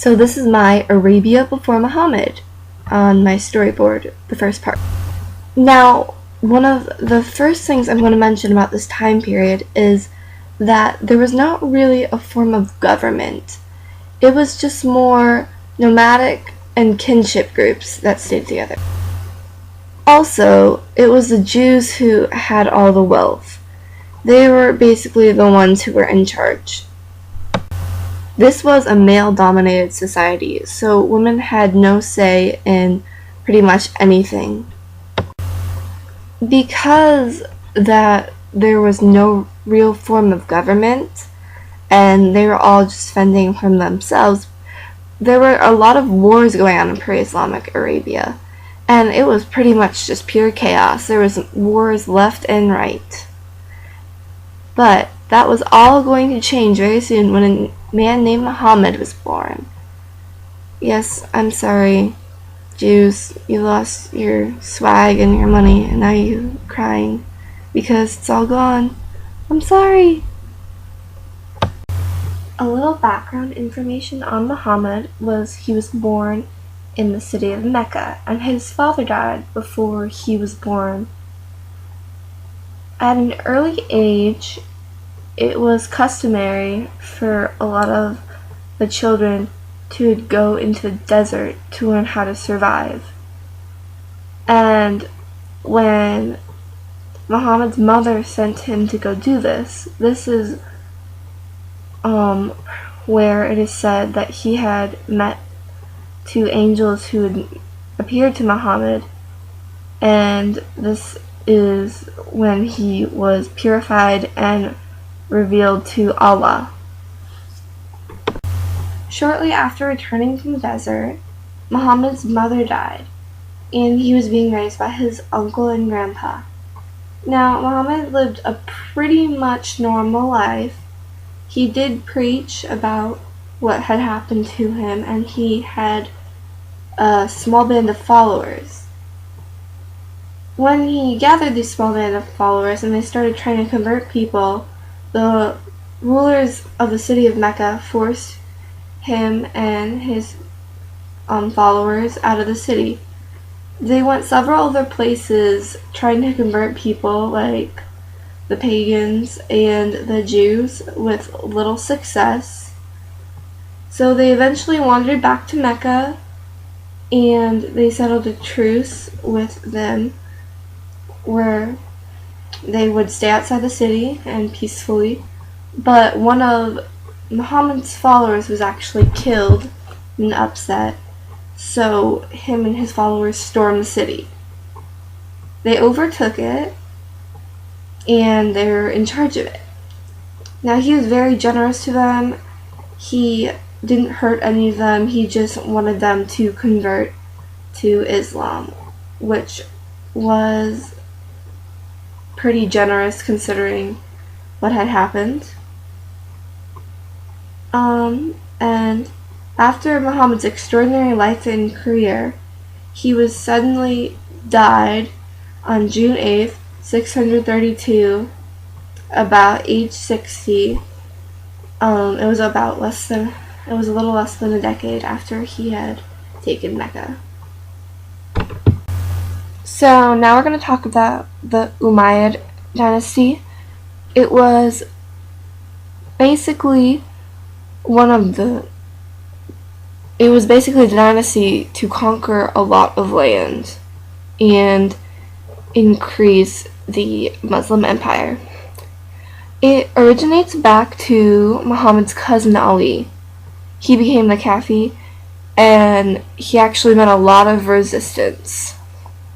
So this is my Arabia before Muhammad on my storyboard, the first part. Now, one of the first things I'm going to mention about this time period is that there was not really a form of government. It was just more nomadic and kinship groups that stayed together. Also, it was the Jews who had all the wealth. They were basically the ones who were in charge. This was a male-dominated society, so women had no say in pretty much anything. Because that there was no real form of government, and they were all just fending from themselves, there were a lot of wars going on in pre-Islamic Arabia, and it was pretty much just pure chaos. There was wars left and right. But that was all going to change very soon when a man named Muhammad was born. Yes, I'm sorry, Jews, you lost your swag and your money, and now you're crying because it's all gone. I'm sorry. A little background information on Muhammad was he was born in the city of Mecca, and his father died before he was born. At an early age, it was customary for a lot of the children to go into the desert to learn how to survive. And when Muhammad's mother sent him to go do this, this is where it is said that he had met two angels who had appeared to Muhammad, and this is when he was purified and revealed to Allah. Shortly after returning from the desert, Muhammad's mother died, and he was being raised by his uncle and grandpa. Now, Muhammad lived a pretty much normal life. He did preach about what had happened to him, and he had a small band of followers. When he gathered this small band of followers and they started trying to convert people, the rulers of the city of Mecca forced him and his followers out of the city. They went several other places trying to convert people, like the pagans and the Jews, with little success. So they eventually wandered back to Mecca, and they settled a truce with them where they would stay outside the city and peacefully. But one of Muhammad's followers was actually killed in an upset, so him and his followers stormed the city. They overtook it, and they were in charge of it. Now, he was very generous to them. He didn't hurt any of them. He just wanted them to convert to Islam, which was pretty generous considering what had happened. And after Muhammad's extraordinary life and career, he was suddenly died on June 8th, 632, about age 60. It was a little less than a decade after he had taken Mecca. So now we're going to talk about the Umayyad dynasty. It was basically the dynasty to conquer a lot of land and increase the Muslim empire. It originates back to Muhammad's cousin Ali. He became the Caliph, and he actually met a lot of resistance,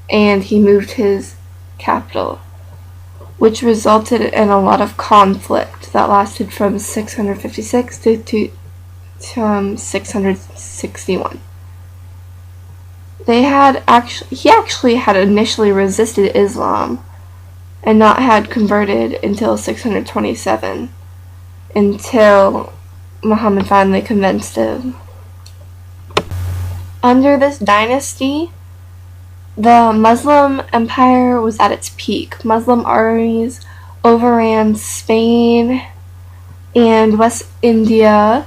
and he moved his capital, which resulted in a lot of conflict that lasted from 656 to 661. He actually had initially resisted Islam and not had converted until 627, until Muhammad finally convinced him. Under this dynasty, the Muslim empire was at its peak. Muslim armies overran Spain and West India,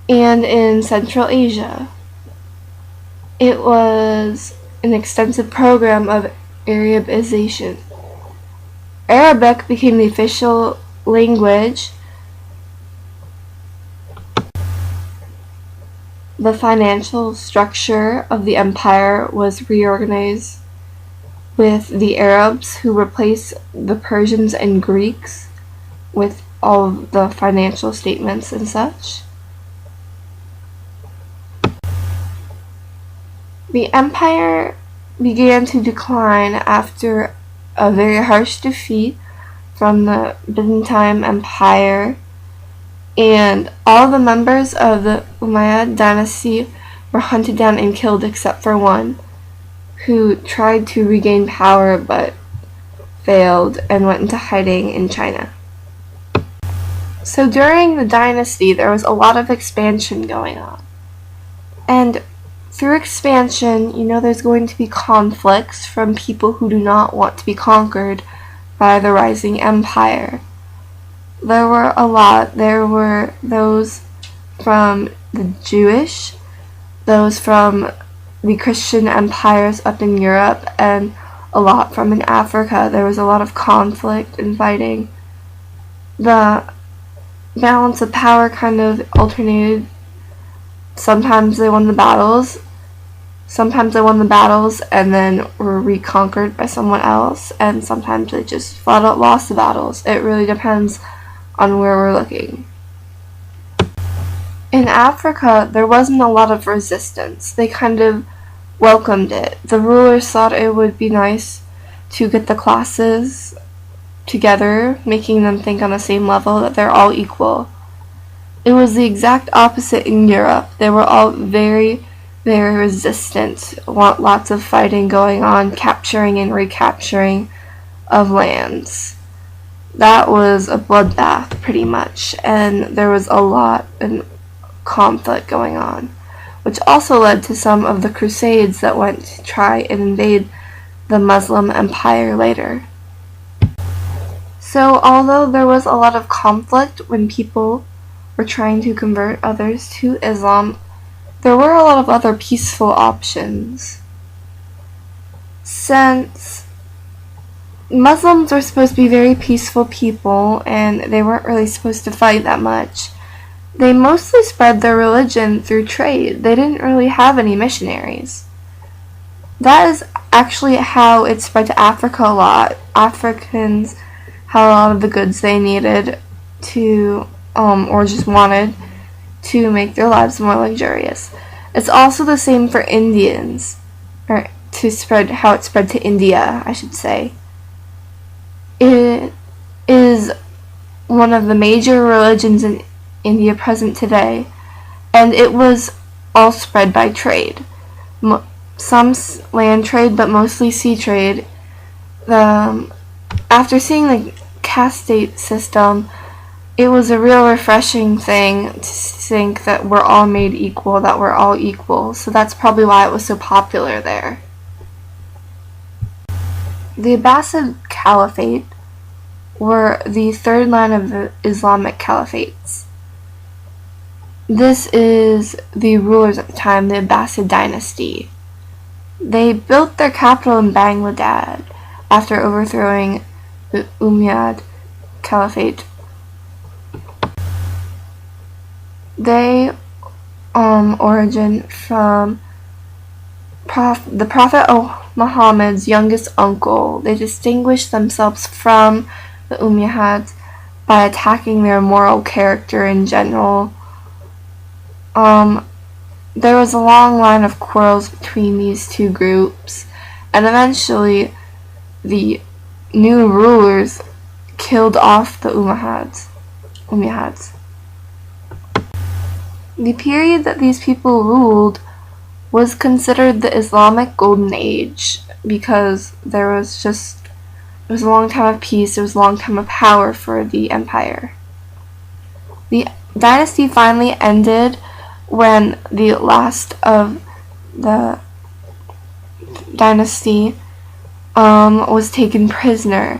and in Central Asia. It was an extensive program of Arabization. Arabic became the official language. The financial structure of the empire was reorganized with the Arabs, who replaced the Persians and Greeks with all of the financial statements and such. The empire began to decline after a very harsh defeat from the Byzantine Empire, and all the members of the Umayyad dynasty were hunted down and killed except for one, who tried to regain power but failed and went into hiding in China. So during the dynasty, there was a lot of expansion going on. And through expansion, there's going to be conflicts from people who do not want to be conquered by the rising empire. There were a lot. There were those from the Jewish, those from the Christian empires up in Europe, and a lot from in Africa. There was a lot of conflict and fighting. The balance of power kind of alternated. Sometimes they won the battles. Sometimes they won the battles and then were reconquered by someone else. And sometimes they just flat out lost the battles. It really depends on where we're looking. In Africa, there wasn't a lot of resistance. They kind of welcomed it. The rulers thought it would be nice to get the classes together, making them think on the same level, that they're all equal. It was the exact opposite in Europe. They were all very, very resistant. Lots of fighting going on, capturing and recapturing of lands. That was a bloodbath, pretty much, and there was a lot of conflict going on, which also led to some of the crusades that went to try and invade the Muslim empire later. So although there was a lot of conflict when people were trying to convert others to Islam, there were a lot of other peaceful options. Since Muslims were supposed to be very peaceful people and they weren't really supposed to fight that much, they mostly spread their religion through trade. They didn't really have any missionaries. That is actually how it spread to Africa a lot. Africans had a lot of the goods they needed to, or just wanted to make their lives more luxurious. It's also the same for Indians, or how it spread to India, I should say. It is one of the major religions in India present today, and it was all spread by trade. Some land trade, but mostly sea trade. After seeing the caste system, it was a real refreshing thing to think that we're all made equal, that we're all equal. So that's probably why it was so popular there. The Abbasid Caliphate were the third line of the Islamic caliphates. This is the rulers at the time, the Abbasid dynasty. They built their capital in Baghdad after overthrowing the Umayyad Caliphate. They origin from the Prophet Muhammad's youngest uncle. They distinguished themselves from the Umayyads by attacking their moral character in general. There was a long line of quarrels between these two groups, and eventually the new rulers killed off the Umayyads. The period that these people ruled was considered the Islamic Golden Age because it was a long time of peace, it was a long time of power for the empire. The dynasty finally ended when the last of the dynasty was taken prisoner.